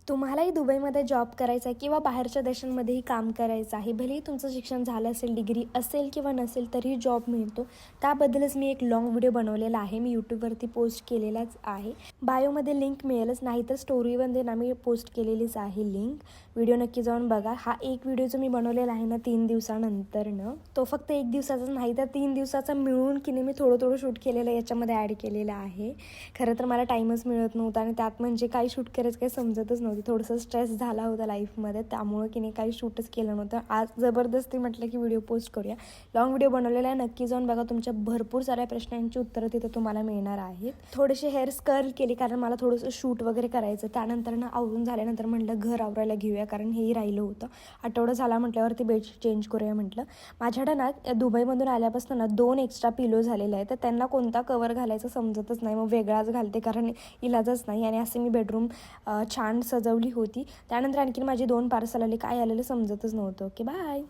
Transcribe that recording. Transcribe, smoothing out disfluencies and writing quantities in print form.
तुम्हालाही दुबईमध्ये जॉब करायचा आहे किंवा बाहेरच्या देशांमध्येही काम करायचं आहे. भलेही तुमचं शिक्षण झालं असेल, डिग्री असेल किंवा नसेल तरीही जॉब मिळतो. त्याबद्दलच मी एक लाँग व्हिडिओ बनवलेला आहे. मी यूट्यूबवरती पोस्ट केलेलाच आहे. बायोमध्ये लिंक मिळेलच, नाही तर स्टोरीमध्ये ना मी पोस्ट केलेलीच आहे लिंक. व्हिडिओ नक्की जाऊन बघा. हा एक व्हिडिओ जो मी बनवलेला आहे ना 3 दिवसानंतरनं, तो फक्त 1 दिवसाचाच नाही तर 3 दिवसाचा मिळून की नाही मी थोडं शूट केलेलं याच्यामध्ये ॲड केलेलं आहे. खरं तर मला टाईमच मिळत नव्हता आणि त्यात म्हणजे काही शूट करायचं काही समजतच नव्हतं. थोडंसं स्ट्रेस झाला होता लाईफमध्ये, त्यामुळं की नाही काही शूटच केलं नव्हतं. आज जबरदस्ती म्हटलं की व्हिडिओ पोस्ट करूया. लाँग व्हिडिओ बनवलेला आहे, नक्की जाऊन बघा. तुमच्या भरपूर साऱ्या प्रश्नांची उत्तरं तिथे तुम्हाला मिळणार आहेत. थोडेसे हेअर्स कर्ल केली कारण मला थोडंसं शूट वगैरे करायचं. त्यानंतर ना आवरून झाल्यानंतर म्हटलं घर आवरायला घेऊया कारण हेही राहिलं होतं. आठवडा झाला म्हटल्यावरती बेडशीट चेंज करूया म्हटलं. माझ्याकडे ना दुबईमधून आल्यापासून ना 2 एक्स्ट्रा पिलो झालेले आहेत, तर त्यांना कोणता कवर घालायचं समजतच नाही. मग वेगळाच घालते कारण इलाजच नाही. आणि असे मी बेडरूम छान सजवली होती. त्यानंतर आणखीन माझी 2 पार्सल आली. काय आलेलं समजतच नव्हतं. Okay, bye.